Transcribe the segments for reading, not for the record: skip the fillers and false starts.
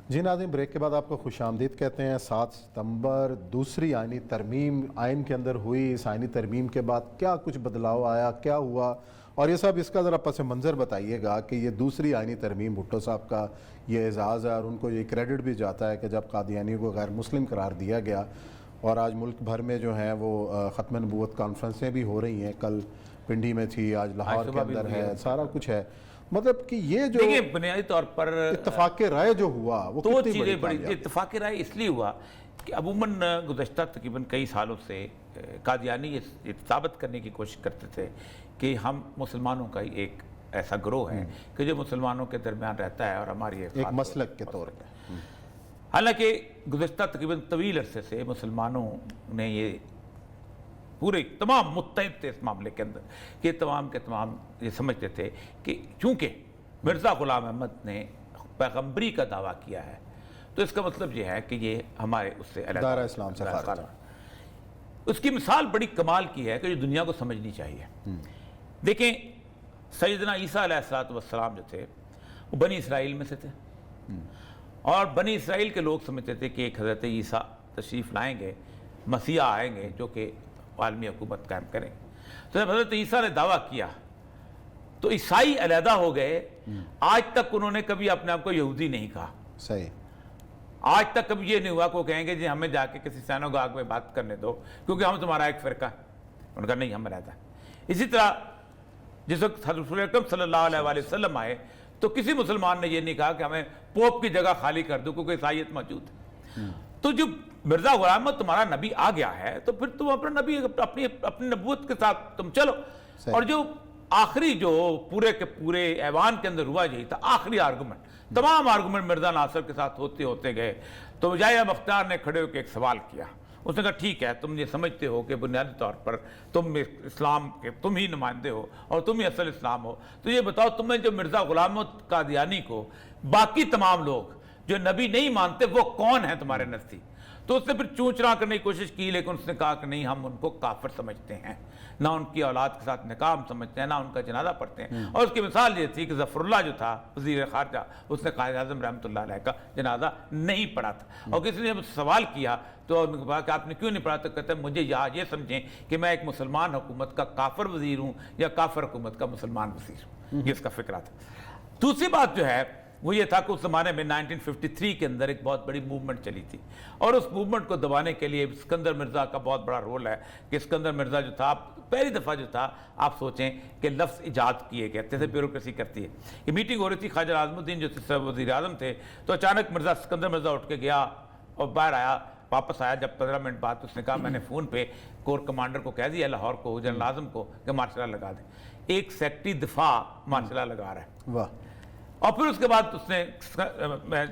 جی ناظرین، بریک کے بعد آپ کو خوش آمدید کہتے ہیں۔ 7 ستمبر دوسری آئینی ترمیم آئین کے اندر ہوئی۔ اس آئینی ترمیم کے بعد کیا کچھ بدلاؤ آیا، کیا ہوا، اور یہ صاحب اس کا ذرا پس منظر بتائیے گا کہ یہ دوسری آئینی ترمیم بھٹو صاحب کا یہ اعزاز ہے، اور ان کو یہ کریڈٹ بھی جاتا ہے کہ جب قادیانیوں کو غیر مسلم قرار دیا گیا، اور آج ملک بھر میں جو ہیں وہ ختم نبوت کانفرنسیں بھی ہو رہی ہیں، کل پنڈی میں تھی، آج لاہور کے اندر ہے، سارا کچھ ہے۔ مطلب کہ یہ جو دیکھیں بنیادی طور پر اتفاق رائے جو ہوا وہ دو کتنی چیزیں بڑی بڑی اتفاق رائے اس لیے ہوا کہ عموماً گزشتہ تقریباً کئی سالوں سے قادیانی یہ ثابت کرنے کی کوشش کرتے تھے کہ ہم مسلمانوں کا ایک ایسا گروہ ہے کہ جو مسلمانوں کے درمیان رہتا ہے اور ہماری ایک مسلک کے طور پہ۔ حالانکہ گزشتہ تقریباً طویل عرصے سے مسلمانوں نے یہ پورے تمام متحد تھے اس معاملے کے اندر کہ تمام کے تمام یہ سمجھتے تھے کہ چونکہ مرزا غلام احمد نے پیغمبری کا دعویٰ کیا ہے تو اس کا مطلب یہ ہے کہ یہ ہمارے اس سے علیحدہ دائرہ اسلام سے خارج ہے۔ اس کی مثال بڑی کمال کی ہے کہ جو دنیا کو سمجھنی چاہیے۔ دیکھیں سیدنا عیسیٰ علیہ السلام جو تھے وہ بنی اسرائیل میں سے تھے، اور بنی اسرائیل کے لوگ سمجھتے تھے کہ ایک حضرت عیسیٰ تشریف لائیں گے، مسیح آئیں گے جو کہ عالمی حکومت قائم کریں۔ تو جب حضرت عیسیٰ نے دعویٰ کیا تو عیسائی علیحدہ ہو گئے۔ آج تک انہوں نے کبھی اپنے آپ کو یہودی نہیں کہا، صحیح۔ آج تک کبھی یہ نہیں ہوا کہ وہ کہیں گے جی ہمیں جا کے کسی سینوگاگ میں بات کرنے دو کیونکہ ہم تمہارا ایک فرقہ ہے۔ ان کا نہیں، ہم علیحدہ۔ اسی طرح جس وقت حضرت رسول اکرم صلی اللہ علیہ وآلہ وسلم آئے تو کسی مسلمان نے یہ نہیں کہا کہ ہمیں پوپ کی جگہ خالی کر دو کیونکہ عیسائیت موجود ہے۔ تو جب مرزا غلام احمد تمہارا نبی آ گیا ہے تو پھر تم اپنا نبی اپنی نبوت کے ساتھ تم چلو۔ اور جو آخری جو پورے کے پورے ایوان کے اندر ہوا یہی تھا، آخری آرگومنٹ، تمام آرگومنٹ مرزا ناصر کے ساتھ ہوتے گئے تو یحییٰ بختیار نے کھڑے ہو کے ایک سوال کیا۔ اس نے کہا ٹھیک ہے، تم یہ سمجھتے ہو کہ بنیادی طور پر تم اسلام کے تم ہی نمائندے ہو اور تم ہی اصل اسلام ہو، تو یہ بتاؤ تمہیں جو مرزا غلام احمد قادیانی کو باقی تمام لوگ جو نبی نہیں مانتے وہ کون ہیں تمہارے نزدیک؟ تو اس نے پھر چونچرا کرنے کی کوشش کی، لیکن اس نے کہا کہ نہیں، ہم ان کو کافر سمجھتے ہیں، نہ ان کی اولاد کے ساتھ نکاح سمجھتے ہیں، نہ ان کا جنازہ پڑھتے ہیں۔ اور اس کی مثال یہ تھی کہ ظفر اللہ جو تھا وزیر خارجہ، اس نے قائد اعظم رحمۃ اللہ علیہ کا جنازہ نہیں پڑھا تھا۔ اور کسی نے سوال کیا تو انہوں نے کہا کہ آپ نے کیوں نہیں پڑھا؟ تو کہتے ہیں مجھے یہ سمجھیں کہ میں ایک مسلمان حکومت کا کافر وزیر ہوں یا کافر حکومت کا مسلمان وزیر ہوں۔ یہ اس کا فکرہ تھا۔ دوسری بات جو ہے وہ یہ تھا کہ اس زمانے میں 1953 کے اندر ایک بہت بڑی موومنٹ چلی تھی، اور اس موومنٹ کو دبانے کے لیے اسکندر مرزا کا بہت بڑا رول ہے کہ اسکندر مرزا جو تھا پہلی دفعہ جو تھا، آپ سوچیں کہ لفظ ایجاد کیے گئے، جیسے بیوروکریسی کرتی ہے۔ یہ میٹنگ ہو رہی تھی، خواجہ اعظم الدین جو وزیر اعظم تھے، تو اچانک مرزا اسکندر مرزا اٹھ کے گیا اور باہر آیا، واپس آیا جب 15 منٹ بعد اس نے کہا میں نے فون پہ کور کمانڈر کو کہہ دیا لاہور کو، جنرل اعظم کو، کہ مارشل لا لگا دیں۔ ایک سیکٹری دفاع مارشل لا لگا رہا ہے۔ واہ۔ اور پھر اس کے بعد اس نے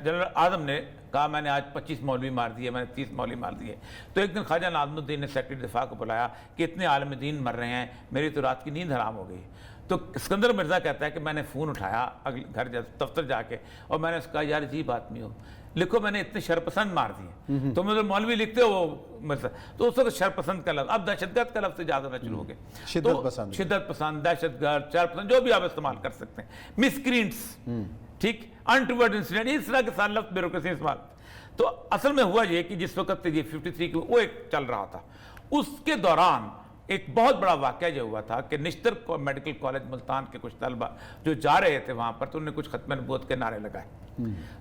جنرل اعظم نے کہا میں نے آج 25 مولوی مار دیے، میں نے 30 مولوی مار دیے۔ تو ایک دن خواجہ ناظم الدین نے سیکرٹری دفاع کو بلایا کہ اتنے عالم دین مر رہے ہیں، میری تو رات کی نیند حرام ہو گئی۔ تو اسکندر مرزا کہتا ہے کہ میں نے فون اٹھایا گھر دفتر جا کے، اور میں نے اس کہا یار عجیب آدمی ہو، لکھو میں نے اتنے شرپسند مار دیے، تم ادھر مولوی لکھتے ہو وہ مرزا۔ تو اس وقت شرپسند کا لفظ، اب دہشت گرد کا لفظ ایجاد ہونا شروع ہو گئے، شدت پسند، دہشت گرد، شرپسند، جو بھی آپ استعمال کر سکتے ہیں، مسکرینٹس، ٹھیک، انٹورڈ انسیڈنٹ، اس طرح کے سارے لفظ بیوروکریسی استعمال۔ تو اصل میں ہوا یہ کہ جس وقت یہ 53 کی وہ ایک چل رہا تھا، اس کے دوران ایک بہت بڑا واقعہ یہ ہوا تھا کہ نشتر میڈیکل کالج ملتان کے کچھ طلبہ جو جا رہے تھے وہاں پر، تو انہوں نے کچھ ختم نبوت کے نعرے لگائے۔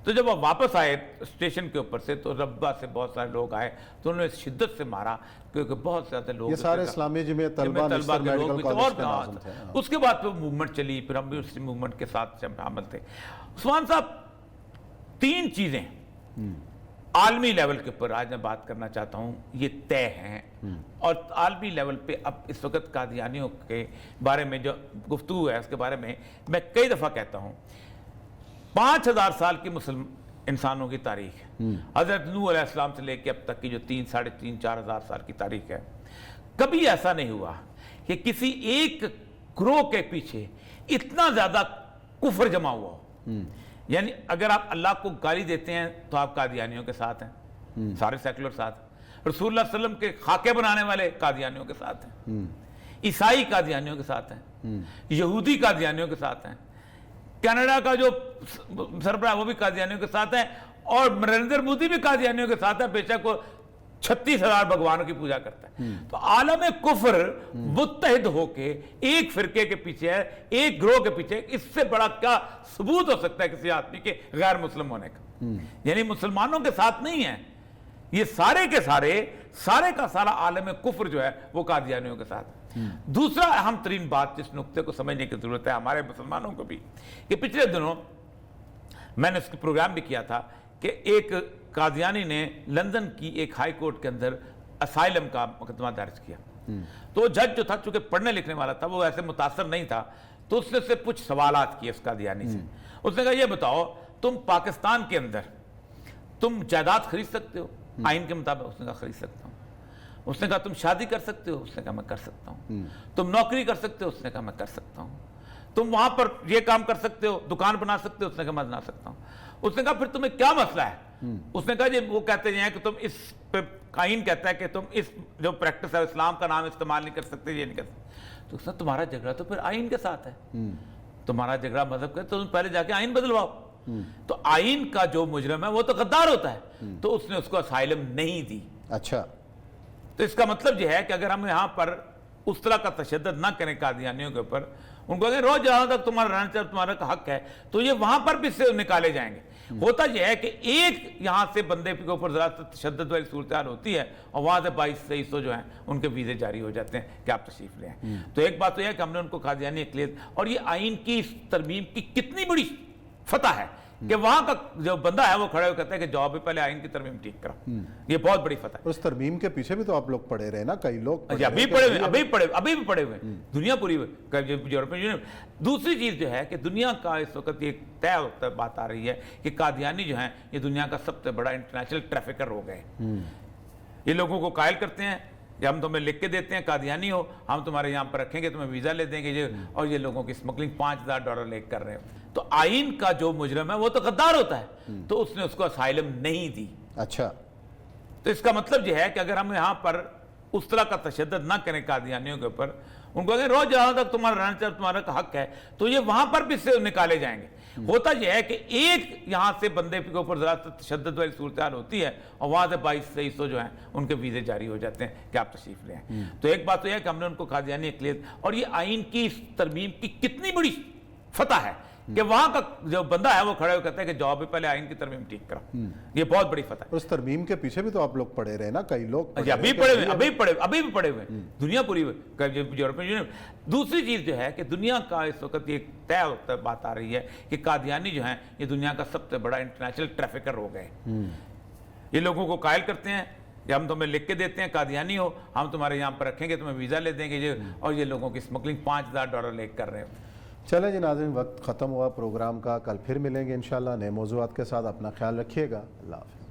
تو جب وہ واپس آئے اسٹیشن کے اوپر سے تو ربا سے بہت سارے لوگ آئے تو انہوں نے شدت سے مارا کیونکہ بہت زیادہ لوگ، یہ سارے اسلامی جمعیہ طلبہ نشتر میڈیکل کالج کے ناظم تھے۔ اس کے بعد پھر موومنٹ چلی، پھر ہم بھی اس موومنٹ کے ساتھ شامل تھے۔ عثمان صاحب، 3 چیزیں عالمی لیول کے اوپر آج میں بات کرنا چاہتا ہوں، یہ طے ہیں، اور عالمی لیول پہ اب اس وقت قادیانیوں کے بارے میں جو گفتگو ہے اس کے بارے میں کئی دفعہ کہتا ہوں، 5000 سال کی مسلم انسانوں کی تاریخ ہے، حضرت نوح علیہ السلام سے لے کے اب تک کی جو 3، 3.5، 4,000 سال کی تاریخ ہے، کبھی ایسا نہیں ہوا کہ کسی ایک گروہ کے پیچھے اتنا زیادہ کفر جمع ہوا ہو۔ یعنی اگر آپ اللہ کو گالی دیتے ہیں تو آپ قادیانیوں کے ساتھ ہیں، سارے سیکولر ساتھ ہیں، رسول اللہ صلی اللہ علیہ وسلم کے خاکے بنانے والے قادیانیوں کے ساتھ ہیں، عیسائی قادیانیوں کے ساتھ ہیں، یہودی قادیانیوں کے ساتھ ہیں، کینیڈا کا جو سربراہ وہ بھی قادیانیوں کے ساتھ ہیں، اور نریندر مودی بھی قادیانیوں کے ساتھ ہے، بیشک وہ 36,000 بھگوانوں کی پوجا کرتا ہے۔ تو عالم کفر متحد ہو کے ایک فرقے کے پیچھے ہے، ایک گروہ کے پیچھے، اس سے بڑا کیا ثبوت ہو سکتا ہے کسی آدمی کے غیر مسلم ہونے کا؟ یعنی مسلمانوں کے ساتھ نہیں ہے یہ، سارے کے سارے کا سارا عالم کفر جو ہے وہ قادیانیوں کے ساتھ ہے۔ دوسرا اہم ترین بات جس نقطے کو سمجھنے کی ضرورت ہے ہمارے مسلمانوں کو بھی، کہ پچھلے دنوں میں نے اس کا پروگرام بھی کیا تھا کہ ایک قادیانی نے لندن کی ایک ہائی کورٹ کے اندر اسائلم کا مقدمہ درج کیا۔ تو وہ جج جو تھا چونکہ پڑھنے لکھنے والا تھا، وہ ایسے متاثر نہیں تھا، تو اس نے سے کچھ سوالات کیے اس قادیانی سے۔ اس نے کہا یہ بتاؤ تم پاکستان کے اندر تم جائیداد خرید سکتے ہو آئین کے مطابق؟ اس نے کہا خرید سکتا ہوں۔ اس نے کہا تم شادی کر سکتے ہو؟ اس نے کہا میں کر سکتا ہوں۔ تم نوکری کر سکتے ہو؟ اس نے کہا میں کر سکتا ہوں۔ تم وہاں پر یہ کام کر سکتے ہو، دکان بنا سکتے ہو؟ اس نے کہا میں بنا سکتا ہوں۔ اس نے کہا پھر تمہیں کیا مسئلہ ہے؟ اس نے کہا جی وہ کہتے ہیں کہ تم اس پہ آئین کہتا ہے کہ تم اس جو پریکٹس ہے اسلام کا نام استعمال نہیں کر سکتے، یہ نہیں کر سکتے۔ تو اس نے تمہارا جھگڑا تو پھر آئین کے ساتھ ہے، تمہارا جھگڑا مذہب کا، تو تم پہلے جا کے آئین بدلواؤ۔ تو آئین کا جو مجرم ہے وہ تو غدار ہوتا ہے، تو اس نے اس کو اسائلم نہیں دی۔ اچھا، تو اس کا مطلب یہ ہے کہ اگر ہم یہاں پر اس طرح کا تشدد نہ کریں قادیانیوں کے اوپر، ان کو اگر روز جہاں تک تمہارا رہنا چاہے تمہارا حق ہے، تو یہ وہاں پر بھی سے نکالے جائیں گے۔ ہوتا یہ ہے کہ ایک یہاں سے بندے کے اوپر ذرا تشدد والی صورتحال ہوتی ہے اور وہاں سے 2200 جو ہیں ان کے ویزے جاری ہو جاتے ہیں کہ آپ تشریف لے آئیں۔ تو ایک بات تو یہ ہے کہ ہم نے ان کو قادیانی اقلیت اور یہ آئین کی ترمیم کی کتنی بڑی فتح ہے کہ وہاں کا جو بندہ ہے وہ کھڑے ہو کہتا ہے کہ جواب پہلے آئین کی ترمیم ٹھیک کرو۔ یہ بہت بڑی فتح ہے۔ اس ترمیم کے پیچھے بھی تو آپ لوگ پڑے رہے نا، کئی لوگ ابھی پڑے ہوئے، ابھی بھی پڑے ہوئے، دنیا پوری یورپین یونین۔ دوسری چیز جو ہے کہ دنیا کا اس وقت یہ طے ہوتا بات آ رہی ہے کہ قادیانی جو ہیں یہ دنیا کا سب سے بڑا انٹرنیشنل ٹریفکر ہو گئے۔ یہ لوگوں کو قائل کرتے ہیں کہ ہم تمہیں لکھ کے دیتے ہیں قادیانی ہو، ہم تمہارے یہاں پر رکھیں گے، تمہیں ویزا لے دیں گے، اور یہ لوگوں کی اسمگلنگ $5,000 لے کر رہے ہیں۔ تو آئین کا جو مجرم ہے وہ تو غدار ہوتا ہے، تو اس نے اس کو اسائلم نہیں دی۔ اچھا، تو اس کا مطلب یہ ہے کہ اگر ہم یہاں پر اس طرح کا تشدد نہ کریں قادیانیوں کے اوپر، ان کو اگر روز جہاں تک تمہارا رہنا چاہے تمہارا حق ہے، تو یہ وہاں پر بھی سے نکالے جائیں گے۔ ہوتا یہ ہے کہ ایک یہاں سے بندے کے اوپر ذرا تشدد والی صورتحال ہوتی ہے اور وہاں سے 2200 جو ہیں ان کے ویزے جاری ہو جاتے ہیں کہ آپ تشریف لے آئیں۔ تو ایک بات تو یہ ہے کہ ہم نے ان کو قادیانی اقلیت اور یہ آئین کی ترمیم کی کتنی بڑی فتح ہے کہ وہاں کا جو بندہ ہے وہ کھڑے ہو کہتا ہے کہ جواب پہلے آئین کی ترمیم ٹھیک کرو۔ یہ بہت بڑی فتح ہے۔ اس ترمیم کے پیچھے بھی تو آپ لوگ پڑے رہے نا، کئی لوگ ابھی پڑے ہوئے، ابھی بھی پڑے ہوئے، دنیا پوری یورپین یونین۔ دوسری چیز جو ہے کہ دنیا کا اس وقت یہ طے ہوتا بات آ رہی ہے کہ قادیانی جو ہیں یہ دنیا کا سب سے بڑا انٹرنیشنل ٹریفکر ہو گئے۔ یہ لوگوں کو قائل کرتے ہیں کہ ہم تمہیں لکھ کے دیتے ہیں قادیانی ہو، ہم تمہارے یہاں پر رکھیں گے، تمہیں ویزا لے دیں گے، اور یہ لوگوں کی اسمگلنگ $5,000 لے کر رہے ہیں۔ چلیں جی ناظرین، وقت ختم ہوا پروگرام کا، کل پھر ملیں گے انشاءاللہ نئے موضوعات کے ساتھ۔ اپنا خیال رکھیے گا، اللہ حافظ۔